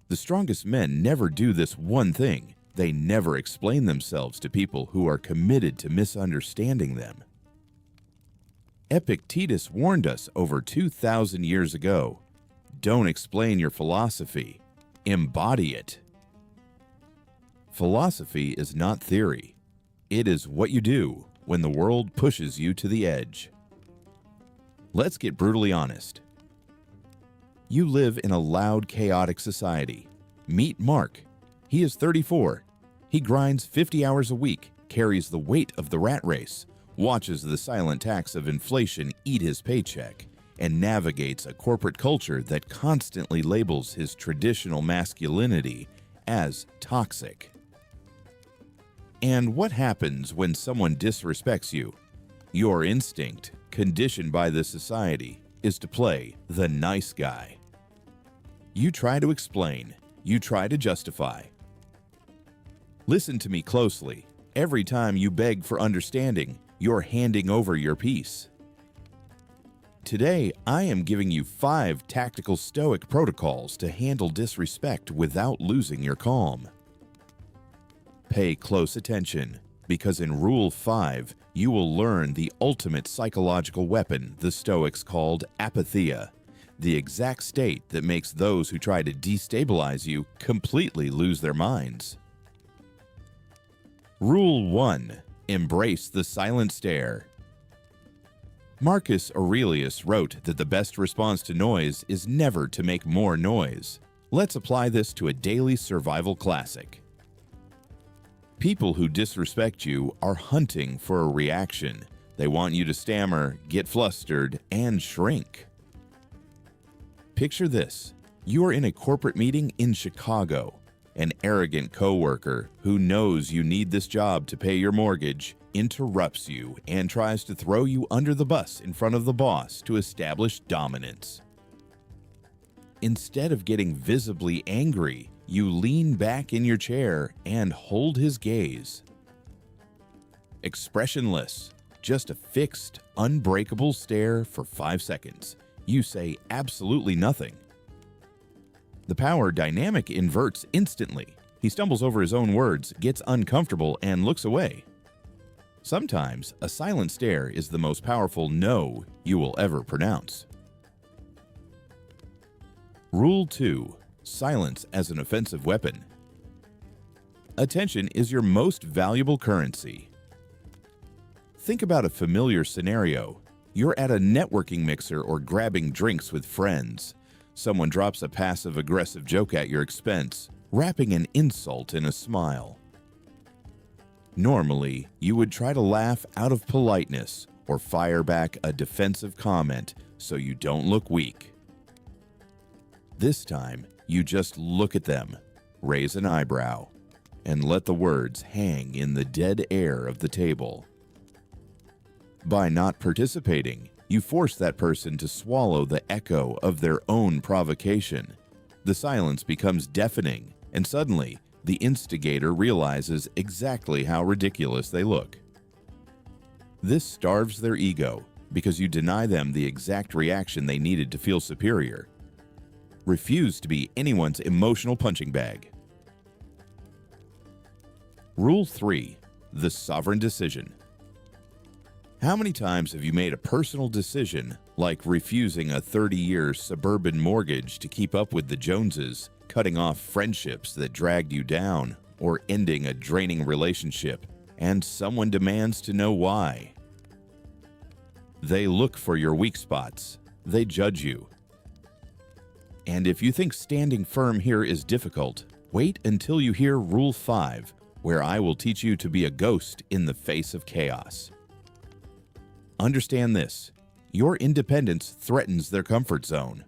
The strongest men never do this one thing. They never explain themselves to people who are committed to misunderstanding them. Epictetus warned us over 2,000 years ago, don't explain your philosophy, embody it. Philosophy is not theory. It is what you do when the world pushes you to the edge. Let's get brutally honest. You live in a loud, chaotic society. Meet Mark. He is 34. He grinds 50 hours a week, carries the weight of the rat race, watches the silent tax of inflation eat his paycheck, and navigates a corporate culture that constantly labels his traditional masculinity as toxic. And what happens when someone disrespects you? Your instinct, conditioned by this society, is to play the nice guy. You try to explain, you try to justify. Listen to me closely. Every time you beg for understanding, you're handing over your peace. Today, I am giving you 5 tactical Stoic protocols to handle disrespect without losing your calm. Pay close attention, because in Rule 5, you will learn the ultimate psychological weapon the Stoics called Apatheia, the exact state that makes those who try to destabilize you completely lose their minds. Rule 1. Embrace the silent stare. Marcus Aurelius wrote that the best response to noise is never to make more noise. Let's apply this to a daily survival classic. People who disrespect you are hunting for a reaction. They want you to stammer, get flustered, and shrink. Picture this. You are in a corporate meeting in Chicago. An arrogant coworker who knows you need this job to pay your mortgage interrupts you and tries to throw you under the bus in front of the boss to establish dominance. Instead of getting visibly angry, you lean back in your chair and hold his gaze. Expressionless, just a fixed, unbreakable stare for 5 seconds. You say absolutely nothing. The power dynamic inverts instantly. He stumbles over his own words, gets uncomfortable, and looks away. Sometimes, a silent stare is the most powerful no you will ever pronounce. Rule 2. Silence as an offensive weapon. Attention is your most valuable currency. Think about a familiar scenario. You're at a networking mixer or grabbing drinks with friends. Someone drops a passive-aggressive joke at your expense, wrapping an insult in a smile. Normally, you would try to laugh out of politeness or fire back a defensive comment so you don't look weak. This time, you just look at them, raise an eyebrow, and let the words hang in the dead air of the table. By not participating, you force that person to swallow the echo of their own provocation. The silence becomes deafening, and suddenly, the instigator realizes exactly how ridiculous they look. This starves their ego because you deny them the exact reaction they needed to feel superior. Refuse to be anyone's emotional punching bag. Rule 3. The sovereign decision. How many times have you made a personal decision, like refusing a 30-year suburban mortgage to keep up with the Joneses, cutting off friendships that dragged you down, or ending a draining relationship, and someone demands to know why? They look for your weak spots. They judge you. And if you think standing firm here is difficult, wait until you hear Rule 5, where I will teach you to be a ghost in the face of chaos. Understand this. Your independence threatens their comfort zone.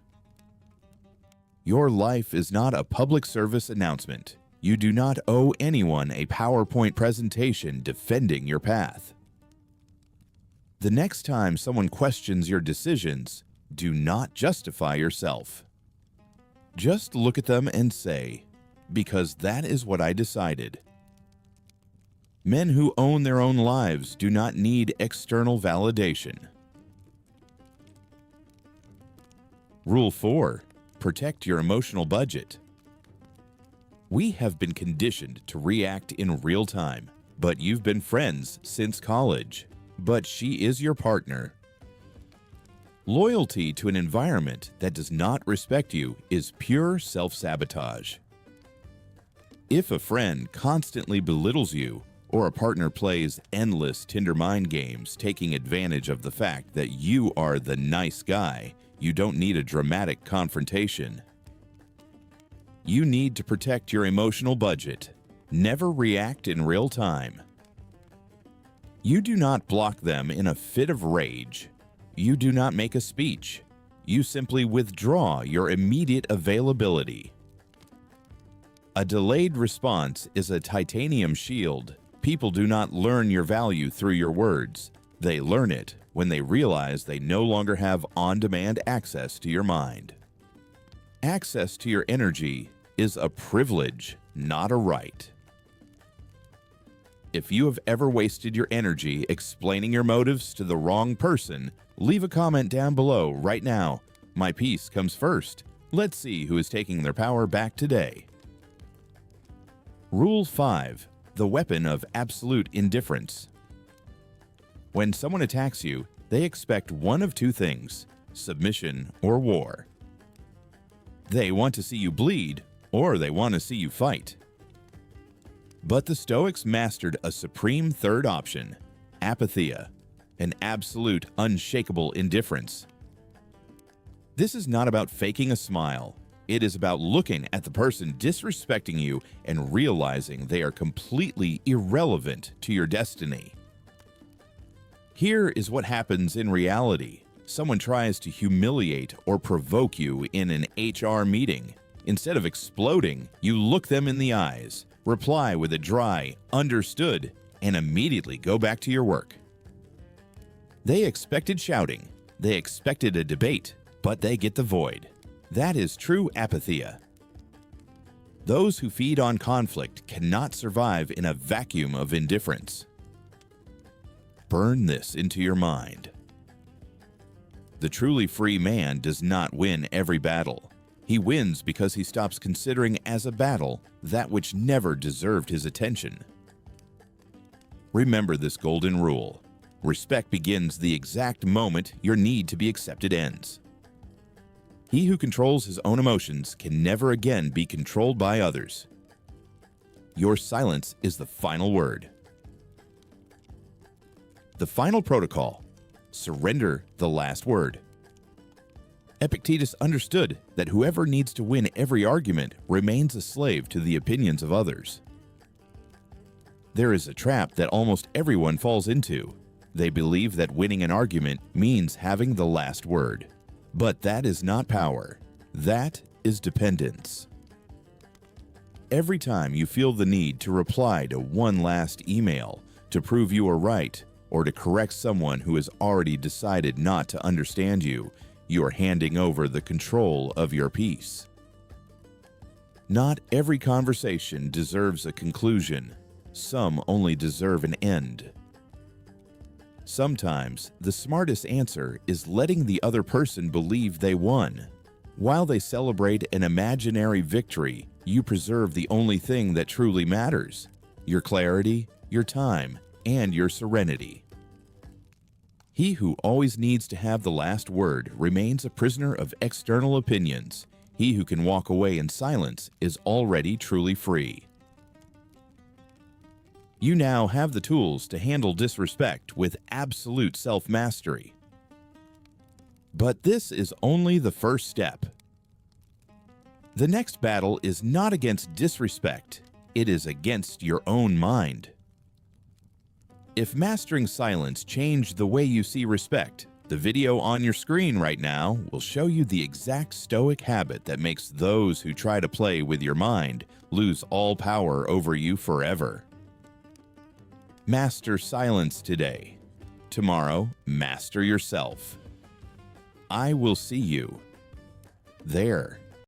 Your life is not a public service announcement. You do not owe anyone a PowerPoint presentation defending your path. The next time someone questions your decisions, do not justify yourself. Just look at them and say, "Because that is what I decided." Men who own their own lives do not need external validation. Rule 4. Protect your emotional budget. We have been conditioned to react in real time, but you've been friends since college. But she is your partner. Loyalty to an environment that does not respect you is pure self-sabotage. If a friend constantly belittles you, or a partner plays endless Tinder mind games taking advantage of the fact that you are the nice guy, you don't need a dramatic confrontation. You need to protect your emotional budget. Never react in real time. You do not block them in a fit of rage. You do not make a speech. You simply withdraw your immediate availability. A delayed response is a titanium shield. People do not learn your value through your words. They learn it when they realize they no longer have on-demand access to your mind. Access to your energy is a privilege, not a right. If you have ever wasted your energy explaining your motives to the wrong person, leave a comment down below right now. My peace comes first. Let's see who is taking their power back today. Rule 5. The weapon of absolute indifference. When someone attacks you, they expect one of two things: submission or war. They want to see you bleed, or they want to see you fight. But the Stoics mastered a supreme third option: apatheia, an absolute, unshakable indifference. This is not about faking a smile. It is about looking at the person disrespecting you and realizing they are completely irrelevant to your destiny. Here is what happens in reality. Someone tries to humiliate or provoke you in an HR meeting. Instead of exploding, you look them in the eyes, reply with a dry, "understood," and immediately go back to your work. They expected shouting. They expected a debate, but they get the void. That is true apatheia. Those who feed on conflict cannot survive in a vacuum of indifference. Burn this into your mind. The truly free man does not win every battle. He wins because he stops considering as a battle that which never deserved his attention. Remember this golden rule. Respect begins the exact moment your need to be accepted ends. He who controls his own emotions can never again be controlled by others. Your silence is the final word. The final protocol: surrender the last word. Epictetus understood that whoever needs to win every argument remains a slave to the opinions of others. There is a trap that almost everyone falls into. They believe that winning an argument means having the last word. But that is not power. That is dependence. Every time you feel the need to reply to one last email, to prove you are right, or to correct someone who has already decided not to understand you, you are handing over the control of your peace. Not every conversation deserves a conclusion. Some only deserve an end. Sometimes, the smartest answer is letting the other person believe they won. While they celebrate an imaginary victory, you preserve the only thing that truly matters: your clarity, your time, and your serenity. He who always needs to have the last word remains a prisoner of external opinions. He who can walk away in silence is already truly free. You now have the tools to handle disrespect with absolute self-mastery. But this is only the first step. The next battle is not against disrespect, it is against your own mind. If mastering silence changed the way you see respect, the video on your screen right now will show you the exact Stoic habit that makes those who try to play with your mind lose all power over you forever. Master silence today. Tomorrow, master yourself. I will see you there.